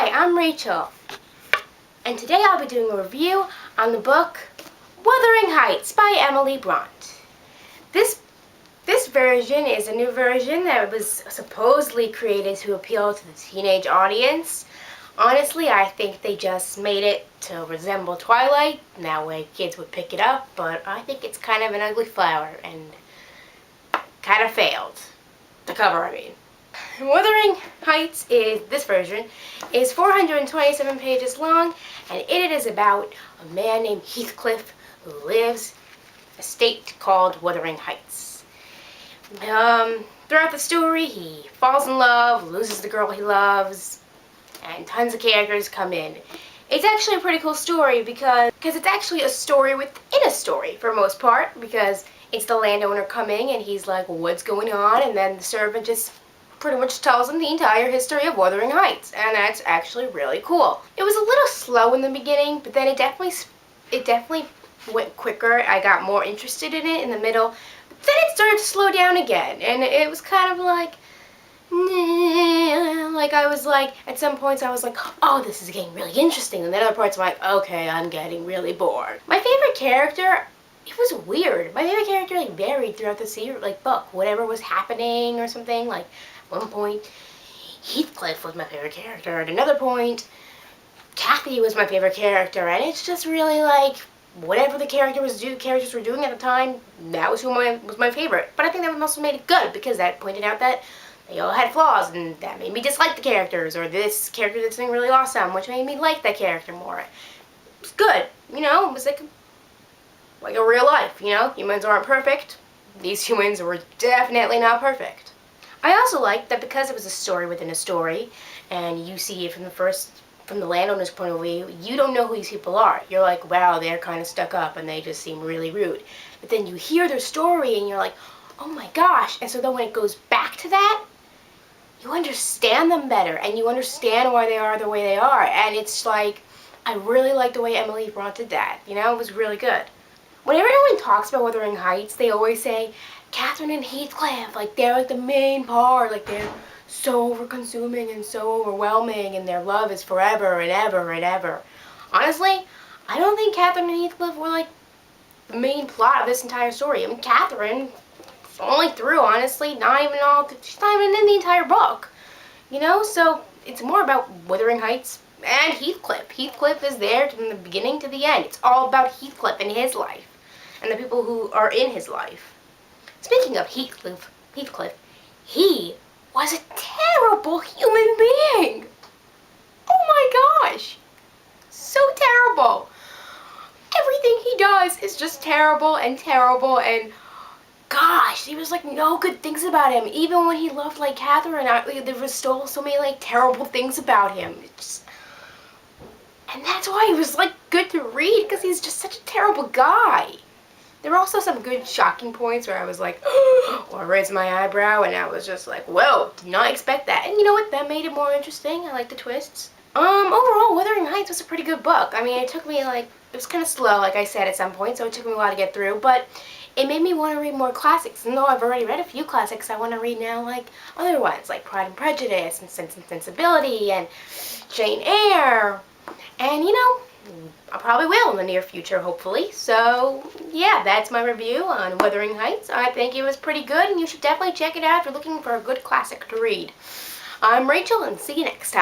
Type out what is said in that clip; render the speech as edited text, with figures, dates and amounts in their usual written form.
Hi, I'm Rachel, and today I'll be doing a review on the book Wuthering Heights by Emily Bront. This version is a new version that was supposedly created to appeal to the teenage audience. Honestly, I think they just made it to resemble Twilight, and that way kids would pick it up, but I think it's kind of an ugly flower and kind of failed. The cover, I mean. Wuthering Heights this version is 427 pages long, and it is about a man named Heathcliff who lives in a state called Wuthering Heights. Throughout the story, he falls in love, loses the girl he loves, and tons of characters come in. It's actually a pretty cool story because it's actually a story within a story for the most part, because it's the landowner coming and he's like, what's going on? And then the servant just pretty much tells him the entire history of Wuthering Heights, and that's actually really cool. It was a little slow in the beginning, but then it definitely went quicker. I got more interested in it in the middle, but then it started to slow down again, and it was kind of like, I was like, at some points I was like, oh, this is getting really interesting, and then other parts I'm like, okay, I'm getting really bored. My favorite character, it was weird. My favorite character varied throughout the book. Whatever was happening or something. Like, at one point, Heathcliff was my favorite character. At another point, Kathy was my favorite character. And it's just really like, whatever the characters were doing at the time, that was was my favorite. But I think that also made it good, because that pointed out that they all had flaws, and that made me dislike the characters, or this character did something really awesome, which made me like that character more. It was good, you know. It was like a real life, you know. Humans aren't perfect. These humans were definitely not perfect. I also liked that because it was a story within a story, and you see it from the landowner's point of view, you don't know who these people are. You're like, wow, they're kind of stuck up and they just seem really rude. But then you hear their story and you're like, oh my gosh. And so then when it goes back to that, you understand them better, and you understand why they are the way they are. And it's like, I really like the way Emily Bront did that. You know, it was really good. Whenever anyone talks about Wuthering Heights, they always say Catherine and Heathcliff, like they're like the main part, like they're so over-consuming and so overwhelming, and their love is forever and ever and ever. Honestly, I don't think Catherine and Heathcliff were like the main plot of this entire story. I mean, Catherine only through, honestly, she's not even in the entire book, you know. So it's more about Wuthering Heights and Heathcliff. Heathcliff is there from the beginning to the end. It's all about Heathcliff and his life, and the people who are in his life. Speaking of Heathcliff, he was a terrible human being. Oh my gosh. So terrible. Everything he does is just terrible, and gosh, there was like no good things about him. Even when he loved like Catherine, there was still so many like terrible things about him. And that's why he was like good to read, because he's just such a terrible guy. There were also some good shocking points where I was like, or raised my eyebrow, and I was just like, whoa, did not expect that. And you know what? That made it more interesting. I like the twists. Overall, Wuthering Heights was a pretty good book. I mean, it took me it was kind of slow, like I said, at some point, so it took me a while to get through, but it made me want to read more classics. And though I've already read a few classics, I want to read now, like, other ones, like Pride and Prejudice, and Sense and Sensibility, and Jane Eyre. And, you know, I probably will in the near future, hopefully. So, yeah, that's my review on Wuthering Heights. I think it was pretty good, and you should definitely check it out if you're looking for a good classic to read. I'm Rachel, and see you next time.